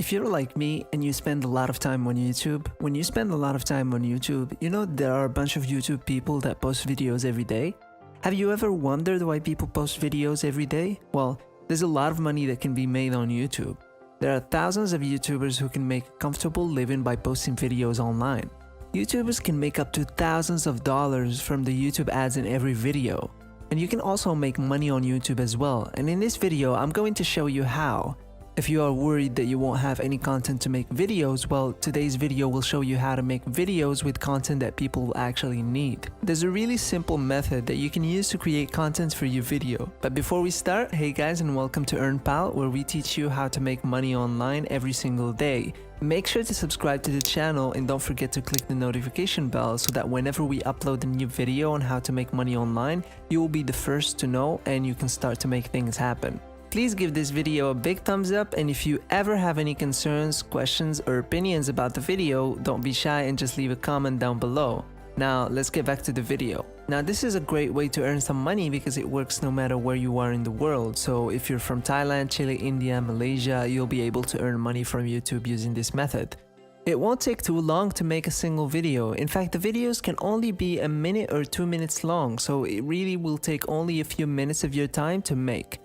If you're like me and you spend a lot of time on YouTube, when you spend a lot of time on YouTube, you know there are a bunch of YouTube people that post videos every day. Have you ever wondered why people post videos every day? Well, there's a lot of money that can be made on YouTube. There are thousands of YouTubers who can make a comfortable living by posting videos online. YouTubers can make up to thousands of dollars from the YouTube ads in every video. And you can also make money on YouTube as well, and in this video I'm going to show you how. If you are worried that you won't have any content to make videos, well, today's video will show you how to make videos with content that people will actually need. There's a really simple method that you can use to create content for your video. But before we start, hey guys, and welcome to EarnPal, where we teach you how to make money online every single day. Make sure to subscribe to the channel and don't forget to click the notification bell so that whenever we upload a new video on how to make money online, you will be the first to know and you can start to make things happen. Please give this video a big thumbs up, and if you ever have any concerns, questions, or opinions about the video, don't be shy and just leave a comment down below. Now let's get back to the video. Now this is a great way to earn some money because it works no matter where you are in the world. So if you're from Thailand, Chile, India, Malaysia, you'll be able to earn money from YouTube using this method. It won't take too long to make a single video. In fact, the videos can only be a minute or 2 minutes long, so it really will take only a few minutes of your time to make.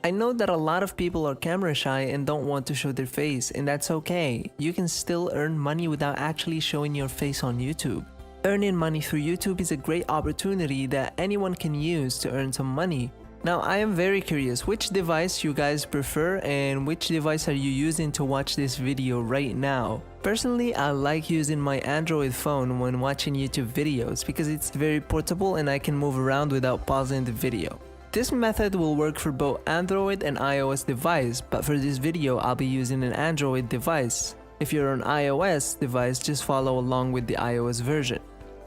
I know that a lot of people are camera shy and don't want to show their face, and that's okay. You can still earn money without actually showing your face on YouTube. Earning money through YouTube is a great opportunity that anyone can use to earn some money. Now, I am very curious which device you guys prefer and which device are you using to watch this video right now. Personally, I like using my Android phone when watching YouTube videos because it's very portable and I can move around without pausing the video. This method will work for both Android and iOS device, but for this video I'll be using an Android device. If you're an iOS device, just follow along with the iOS version.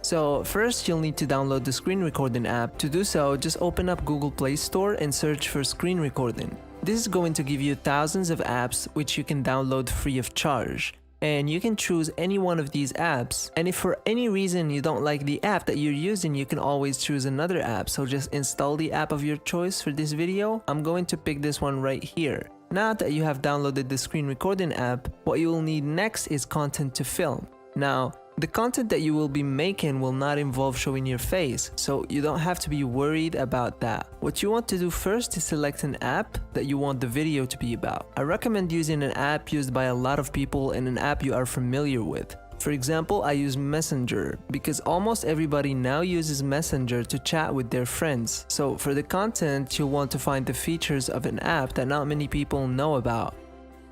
So first you'll need to download the screen recording app. To do so, just open up Google Play Store and search for screen recording. This is going to give you thousands of apps which you can download free of charge. And you can choose any one of these apps, and if for any reason you don't like the app that you're using, you can always choose another app. So just install the app of your choice. For this video, I'm going to pick this one right here. Now that you have downloaded the screen recording app, what you will need next is content to film. Now, the content that you will be making will not involve showing your face, so you don't have to be worried about that. What you want to do first is select an app that you want the video to be about. I recommend using an app used by a lot of people and an app you are familiar with. For example, I use Messenger because almost everybody now uses Messenger to chat with their friends. So for the content, you'll want to find the features of an app that not many people know about.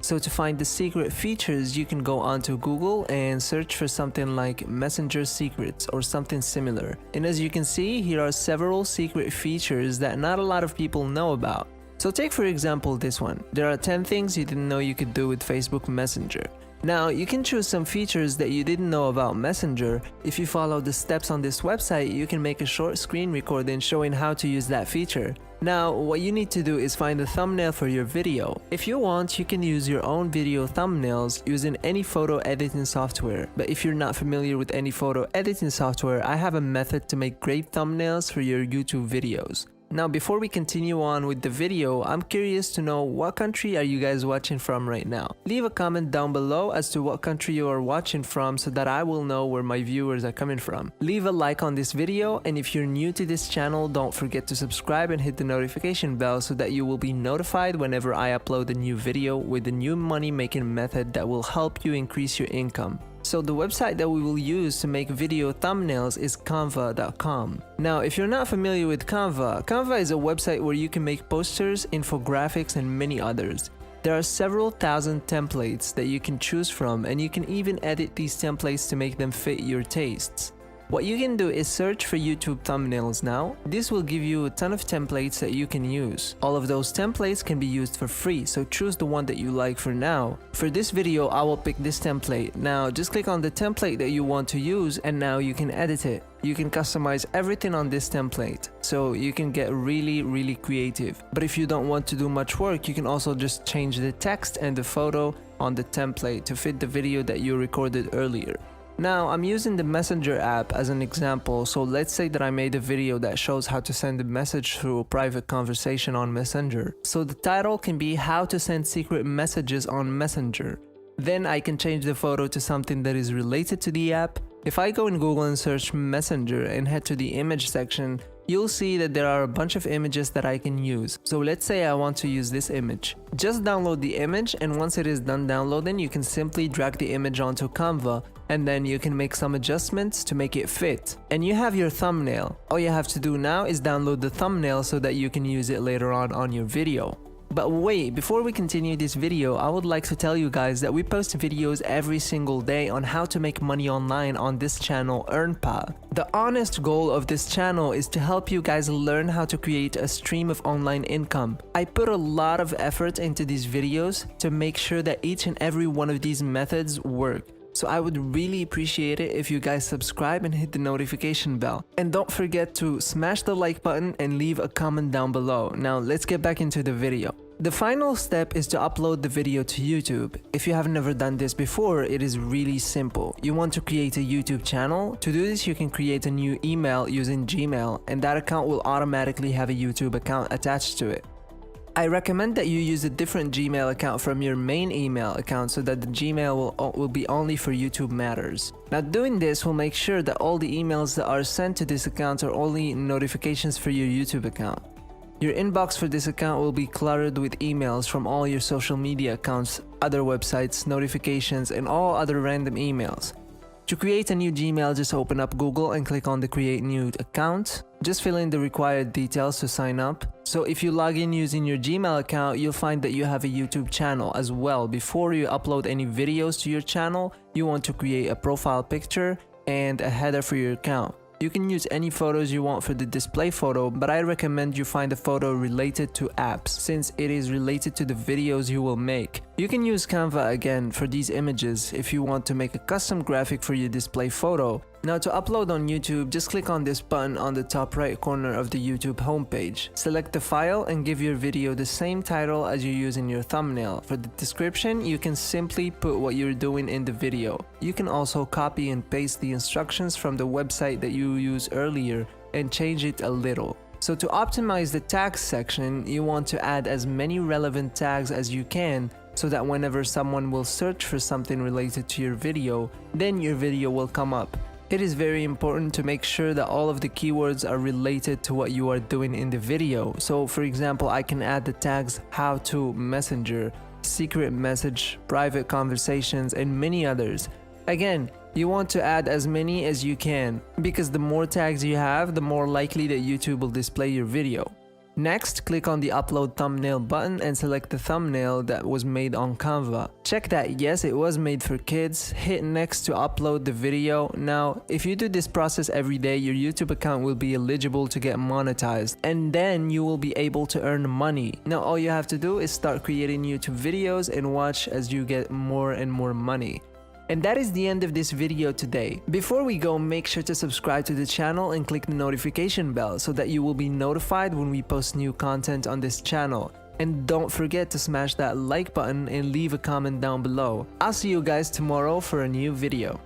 So to find the secret features, you can go onto Google and search for something like Messenger Secrets or something similar. And as you can see, here are several secret features that not a lot of people know about. So take for example this one. There are 10 things you didn't know you could do with Facebook Messenger. Now, you can choose some features that you didn't know about Messenger. If you follow the steps on this website, you can make a short screen recording showing how to use that feature. Now, what you need to do is find a thumbnail for your video. If you want, you can use your own video thumbnails using any photo editing software. But if you're not familiar with any photo editing software, I have a method to make great thumbnails for your YouTube videos. Now, before we continue on with the video, I'm curious to know what country are you guys watching from right now? Leave a comment down below as to what country you are watching from so that I will know where my viewers are coming from. Leave a like on this video, and if you're new to this channel, don't forget to subscribe and hit the notification bell so that you will be notified whenever I upload a new video with a new money-making method that will help you increase your income. So the website that we will use to make video thumbnails is canva.com. Now, if you're not familiar with Canva, Canva is a website where you can make posters, infographics, and many others. There are several thousand templates that you can choose from, and you can even edit these templates to make them fit your tastes. What you can do is search for YouTube thumbnails now. This will give you a ton of templates that you can use. All of those templates can be used for free, so choose the one that you like for now. For this video, I will pick this template. Now, just click on the template that you want to use, and now you can edit it. You can customize everything on this template, so you can get really creative. But if you don't want to do much work, you can also just change the text and the photo on the template to fit the video that you recorded earlier. Now, I'm using the Messenger app as an example, so let's say that I made a video that shows how to send a message through a private conversation on Messenger. So the title can be How to Send Secret Messages on Messenger. Then I can change the photo to something that is related to the app. If I go in Google and search Messenger and head to the image section, you'll see that there are a bunch of images that I can use. So let's say I want to use this image. Just download the image, and once it is done downloading, you can simply drag the image onto Canva, and then you can make some adjustments to make it fit. And you have your thumbnail. All you have to do now is download the thumbnail so that you can use it later on your video. But wait, before we continue this video, I would like to tell you guys that we post videos every single day on how to make money online on this channel, EarnPal. The honest goal of this channel is to help you guys learn how to create a stream of online income. I put a lot of effort into these videos to make sure that each and every one of these methods work. So I would really appreciate it if you guys subscribe and hit the notification bell. And don't forget to smash the like button and leave a comment down below. Now let's get back into the video. The final step is to upload the video to YouTube. If you have never done this before, it is really simple. You want to create a YouTube channel. To do this, you can create a new email using Gmail, and that account will automatically have a YouTube account attached to it. I recommend that you use a different Gmail account from your main email account so that the Gmail will be only for YouTube matters. Now doing this will make sure that all the emails that are sent to this account are only notifications for your YouTube account. Your inbox for this account will be cluttered with emails from all your social media accounts, other websites, notifications, and all other random emails. To create a new Gmail, just open up Google and click on the Create New Account. Just fill in the required details to sign up. So if you log in using your Gmail account, you'll find that you have a YouTube channel as well. Before you upload any videos to your channel, you want to create a profile picture and a header for your account. You can use any photos you want for the display photo, but I recommend you find a photo related to apps since it is related to the videos you will make. You can use Canva again for these images if you want to make a custom graphic for your display photo. Now to upload on YouTube, just click on this button on the top right corner of the YouTube homepage. Select the file and give your video the same title as you use in your thumbnail. For the description, you can simply put what you're doing in the video. You can also copy and paste the instructions from the website that you used earlier and change it a little. So to optimize the tags section, you want to add as many relevant tags as you can so that whenever someone will search for something related to your video, then your video will come up. It is very important to make sure that all of the keywords are related to what you are doing in the video. So for example, I can add the tags how to messenger, secret message, private conversations, and many others. Again, you want to add as many as you can because the more tags you have, the more likely that YouTube will display your video. Next, click on the upload thumbnail button and select the thumbnail that was made on Canva. Check that yes, it was made for kids. Hit next to upload the video. Now, if you do this process every day, your YouTube account will be eligible to get monetized, and then you will be able to earn money. Now, all you have to do is start creating YouTube videos and watch as you get more and more money. And that is the end of this video today. Before we go, make sure to subscribe to the channel and click the notification bell so that you will be notified when we post new content on this channel. And don't forget to smash that like button and leave a comment down below. I'll see you guys tomorrow for a new video.